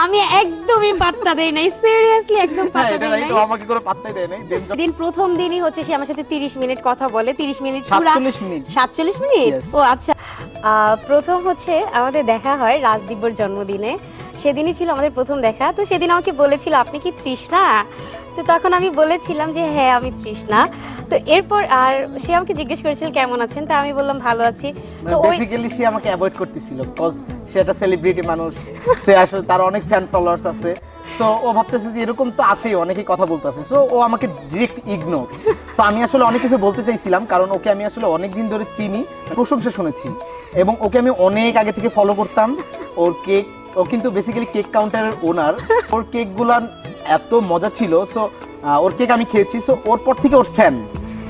আমি একদমই পাত্তা দেই নাই, সিরিয়াসলি একদম পাত্তা দেই নাই। এটা আমাকে করে পাত্তাই দেয় নাই। দিন প্রথম দিনই হচ্ছে সে আমার সাথে 30 মিনিট কথা বলে, 30 মিনিট পুরো 47 মিনিট। 47 মিনিট? ও আচ্ছা। প্রথম হচ্ছে আমাদের দেখা হয় রাজদীপর জন্মদিনে, সেদিনই ছিল আমাদের প্রথম দেখা। তো সেদিন আমাকে বলেছিল আপনি কি তৃষ্ণা? তো তখন আমি বলেছিলাম যে হ্যাঁ আমি তৃষ্ণা। তো এরপর আর সে আমাকে জিজ্ঞেস করেছিল কেমন আছেন, তা আমি বললাম ভালো আছি। তো বেসিক্যালি সে আমাকে অ্যাভয়েড করতেছিল কজ সে একটা সেলিব্রিটি মানুষ, সে আসলে তার অনেক ফ্যান ফলোয়ার্স আছে। সো ও ভাবতেছে যে এরকম তো আসেই, অনেকেই কথা বলতেছে, সো ও আমাকে ডিরেক্ট ইগনোর। সো আমি আসলে অনেক কিছু বলতে চাইছিলাম, কারণ ওকে আমি আসলে অনেক দিন ধরে চিনি, প্রশংসা শুনেছি, এবং ওকে আমি অনেক আগে থেকে ফলো করতাম। ওর কেক, ও কিন্তু বেসিক্যালি কেক কাউন্টারের ওনার, ওর কেকগুলো এত মজা ছিল। সো ওর কেক আমি খেয়েছি, সো ওর পর থেকে ওর ফ্যান।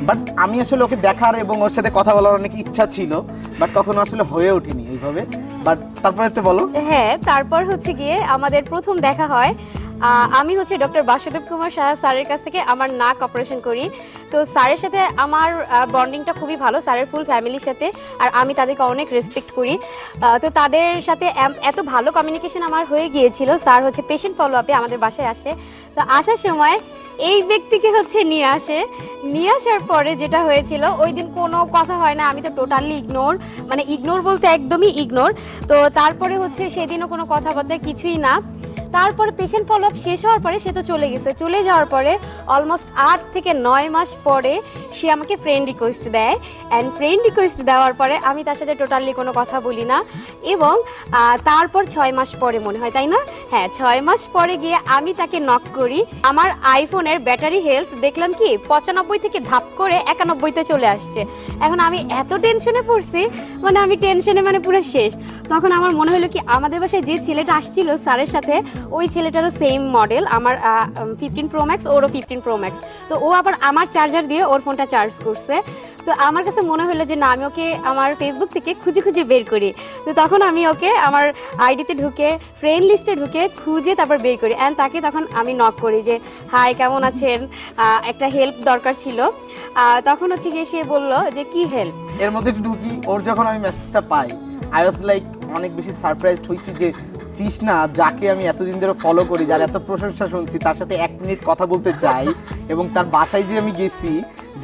বাট আমি আসলে ওকে দেখার এবং ওর সাথে কথা বলার অনেক ইচ্ছা ছিল, বাট কখনো আসলে হয়ে ওঠেনি এইভাবে। বাট তারপর একটা বলো। হ্যাঁ, তারপর হচ্ছে গিয়ে আমাদের প্রথম দেখা হয়। আমি হচ্ছে ডক্টর বাসুদেব কুমার সাহা স্যারের কাছ থেকে আমার নাক অপারেশন করি। তো স্যারের সাথে আমার বন্ডিংটা খুবই ভালো, স্যারের ফুল ফ্যামিলির সাথে, আর আমি তাদেরকে অনেক রেসপেক্ট করি। তো তাদের সাথে এত ভালো কমিউনিকেশন আমার হয়ে গিয়েছিল। স্যার হচ্ছে পেশেন্ট ফলো আপে আমাদের বাসায় আসে। তো আসার সময় এই ব্যক্তিকে হচ্ছে নিয়ে আসে। নিয়ে আসার পরে যেটা হয়েছিল, ওই দিন কোনো কথা হয় না, আমি তো টোটালি ইগনোর, মানে ইগনোর বলতে একদমই ইগনোর। তো তারপরে হচ্ছে সেদিনও কোনো কথাবার্তা কিছুই না। তারপরে পেশেন্ট ফলো আপ শেষ হওয়ার পরে সে তো চলে গেছে। চলে যাওয়ার পরে অলমোস্ট 8 থেকে 9 মাস পরে সে আমাকে ফ্রেন্ড রিকোয়েস্ট দেয়। অ্যান্ড ফ্রেন্ড রিকোয়েস্ট দেওয়ার পরে আমি তার সাথে টোটালি কোনো কথা বলি না। এবং তারপর 6 মাস পরে মনে হয়, তাই না? হ্যাঁ, 6 মাস পরে গিয়ে আমি তাকে নক করি। আমার আইফোনের ব্যাটারি হেলথ দেখলাম কি 95 থেকে ধাপ করে 91-তে চলে আসছে। এখন আমি এত টেনশনে পড়ছি, মানে আমি টেনশনে মানে পুরো শেষ। তখন আমার মনে হলো কি আমাদের বাসায় যে ছেলেটা আসছিল স্যারের সাথে, ওই ছেলেটারও সেম মডেল, আমার 15 প্রো ম্যাক্স, ওরও 15 প্রো ম্যাক্স। তো ও আবার আমার চার্জার দিয়ে ওর ফোনটা চার্জ করছে। তো আমার কাছে মনে হলো যে না, আমি ওকে আমার ফেসবুক থেকে খুঁজে খুঁজে বের করি। তো তখন আমি ওকে আমার আইডিতে ঢুকে, ফ্রেন্ড লিস্টে ঢুকে খুঁজে তারপর বের করি। অ্যান্ড তাকে তখন আমি নক করি যে হাই কেমন আছেন, একটা হেল্প দরকার ছিল। তখন হচ্ছে গিয়ে সে বললো যে কি হেল্প। এর মধ্যে ঢুকি, ওর যখন আমি মেসেজটা পাই, আই ওয়াজ লাইক অনেক বেশি সারপ্রাইজড হয়েছি যে তৃষ্ণা, যাকে আমি এতদিন ধরে ফলো করি, যার এত প্রশংসা শুনছি, তার সাথে 1 মিনিট কথা বলতে চাই। এবং তার বাসায় যে আমি গেছি,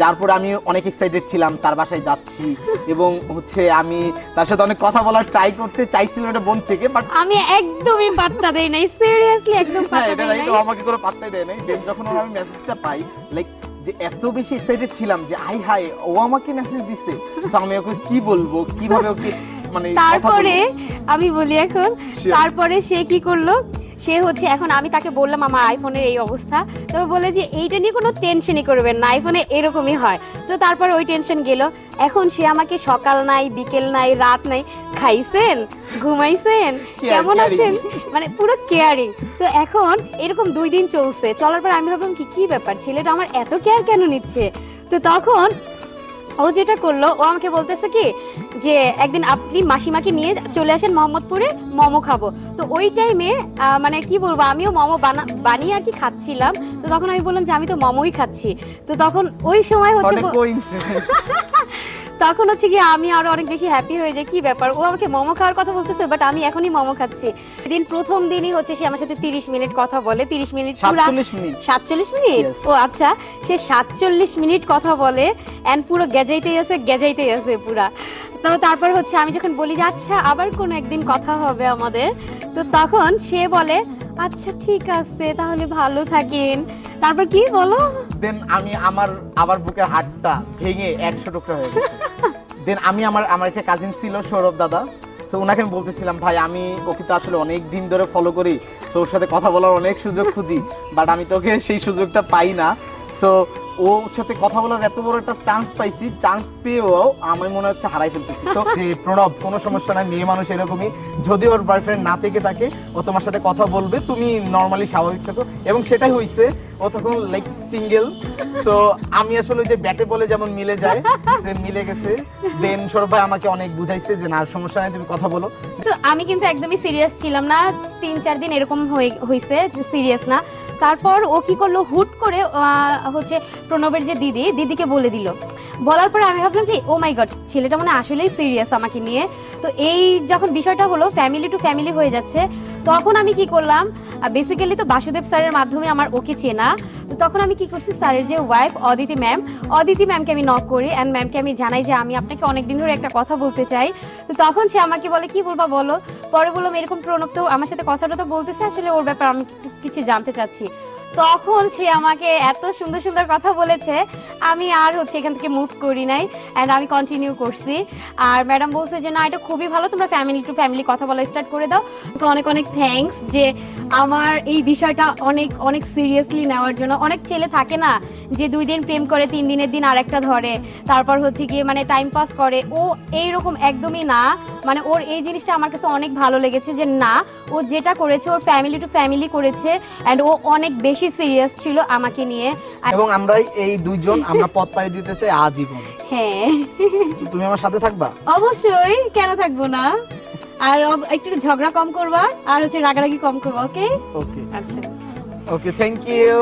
যার পর আমি অনেক এক্সাইটেড ছিলাম, তার বাসায় যাচ্ছি এবং হচ্ছে আমি তার সাথে অনেক কথা বলার ট্রাই করতে চাইছিলাম এটা মন থেকে, বাট আমি একদমই পাত্তা দেই নাই, সিরিয়াসলি একদম পাত্তা দেই নাই। এটা আমাকে করে পাত্তাই দেয় নাই। দেন যখন আমি মেসেজটা পাই, লাইক যে এত বেশি এক্সাইটেড ছিলাম যে আই হাই, ও আমাকে মেসেজ দিছে, সো আমি ওকে কি বলবো, কিভাবে ওকে মানে। তারপরে আমি বলি এখন, তারপরে সে কি করলো, সে হচ্ছে এখন আমি তাকে বললাম আমার আইফোনের এই অবস্থা। তো বলে যে এইটা নিয়ে কোনো টেনশনই করবেন না, আইফোনে এরকমই হয়। তো তারপর ওই টেনশন গেল। এখন সে আমাকে সকাল নাই, বিকেল নাই, রাত নাই, খাইছেন, ঘুমাইছেন, কেমন আছেন, মানে পুরো কেয়ারিং। তো এখন এরকম 2 দিন চলছে। চলার পর আমি ভাবলাম কি ব্যাপার, ছেলেটা আমার এত কেয়ার কেন নিচ্ছে। তো তখন ও যেটা করলো, ও আমাকে বলতেছে কি যে একদিন আপনি মাসিমাকে নিয়ে চলে আসেন মোহাম্মদপুরে, মোমো খাবো। তো ওই টাইমে মানে কি বলবো, আমিও মোমো বানিয়ে আর কি খাচ্ছিলাম। তো তখন আমি বললাম যে আমি তো মোমোই খাচ্ছি। তো তখন ওই সময় হচ্ছে তখন হচ্ছে কি আমি আরো অনেক বেশি হ্যাপি হয়ে যাই, কি ব্যাপার, ও আমাকে মোমো খাওয়ার কথা বলতেছে, বাট আমি এখনই মোমো খাচ্ছি। দিন প্রথম দিনই হচ্ছে সে আমার সাথে 30 মিনিট কথা বলে, 30 মিনিট 47 মিনিট। ও আচ্ছা, সে 47 মিনিট কথা বলে এন্ড পুরো গেজাইতেই আছে পুরা। তো তারপর হচ্ছে আমি যখন বলি যে আচ্ছা আবার কোনো একদিন কথা হবে আমাদের, তো তখন সে বলে আচ্ছা ঠিক আছে তাহলে ভালো থাকেন। তারপর কি বলো, দেন আমি আমার বুকের হাড়টা ভেঙে 100 টুকরা হয়ে গেছে। দেন আমি আমার একটা কাজিন ছিল সৌরভ দাদা, সো ওনাকে আমি বলতেছিলাম ভাই আমি ওকে তো আসলে অনেক দিন ধরে ফলো করি, সো ওর সাথে কথা বলার অনেক সুযোগ খুঁজি, বাট আমি তোকে সেই সুযোগটা পাই না। সো ওর সাথে কথা বলার এত বড় একটা চান্স পাইছি, চান্স পেয়েও আমি মনে হচ্ছে হারাই ফেলতেছি। তো যে প্রণব, কোনো সমস্যা নাই, মেয়ে মানুষ এরকমই, যদি ওর বয়ফ্রেন্ড না থেকে থাকে ও তোমার সাথে কথা বলবে, তুমি নর্মালি স্বাভাবিক থাকো। এবং সেটাই হয়েছে, ও তখন লাইক সিঙ্গেল। সো আমি আসলে যে ব্যাটে বলে যেমন মিলে যায়, সে মিলে গেছে। দেন সৌরভ ভাই আমাকে অনেক বুঝাইছে যে না সমস্যা নাই, তুমি কথা বলো। তো আমি কিন্তু একদমই সিরিয়াস ছিলাম না, 3-4 দিন এরকম হয়েছে সিরিয়াস না। তারপর ও কি করলো, হুট করে হচ্ছে প্রণবের যে দিদিকে বলে দিল। বলার পরে আমি ভাবলাম যে ও মাই গড, ছেলেটা মানে আসলেই সিরিয়াস আমাকে নিয়ে। তো এই যখন বিষয়টা হলো, ফ্যামিলি টু ফ্যামিলি হয়ে যাচ্ছে, তখন আমি কি করলাম, বেসিক্যালি তো বাসুদেব স্যারের মাধ্যমে আমার ওকে চেনা। তো তখন আমি কি করছি, স্যারের যে ওয়াইফ অদিতি ম্যামকে আমি নক করি অ্যান্ড ম্যামকে আমি জানাই যে আমি আপনাকে অনেকদিন ধরে একটা কথা বলতে চাই। তো তখন সে আমাকে বলে কি বলবা বলো। পরে বললাম এরকম প্রণব তো আমার সাথে কথাটা তো বলতেছে, আসলে ওর ব্যাপারে আমি একটু কিছু জানতে চাচ্ছি। তখন সে আমাকে এত সুন্দর সুন্দর কথা বলেছে, আমি আর এখান থেকে মুভ করি নাই অ্যান্ড আমি কন্টিনিউ করছি। আর ম্যাডাম বলছে যে না, এটা খুবই ভালো, তোমরা ফ্যামিলি টু ফ্যামিলি কথা বলা স্টার্ট করে দাও। তো অনেক অনেক থ্যাঙ্কস যে আমার এই বিষয়টা অনেক অনেক সিরিয়াসলি নেওয়ার জন্য। অনেক ছেলে থাকে না যে 2 দিন প্রেম করে 3 দিনের দিন আরেকটা ধরে, তারপর গিয়ে মানে টাইম পাস করে। ও এইরকম একদমই না, মানে ওর এই জিনিসটা আমার কাছে অনেক ভালো লেগেছে যে না, ও যেটা করেছে ওর ফ্যামিলি টু ফ্যামিলি করেছে অ্যান্ড ও অনেক বেশি সিরিয়াস ছিল আমাকে নিয়ে। এবং আমরা এই দুইজন আমরা পথ পাড়ি দিতে চাই আজীবন। হ্যাঁ, তুমি আমার সাথে থাকবা? অবশ্যই, কেন থাকবো না। আর একটু ঝগড়া কম করবা আর রাগারাগি কম করবা। ওকে ওকে আচ্ছা, ওকে, থ্যাংক ইউ।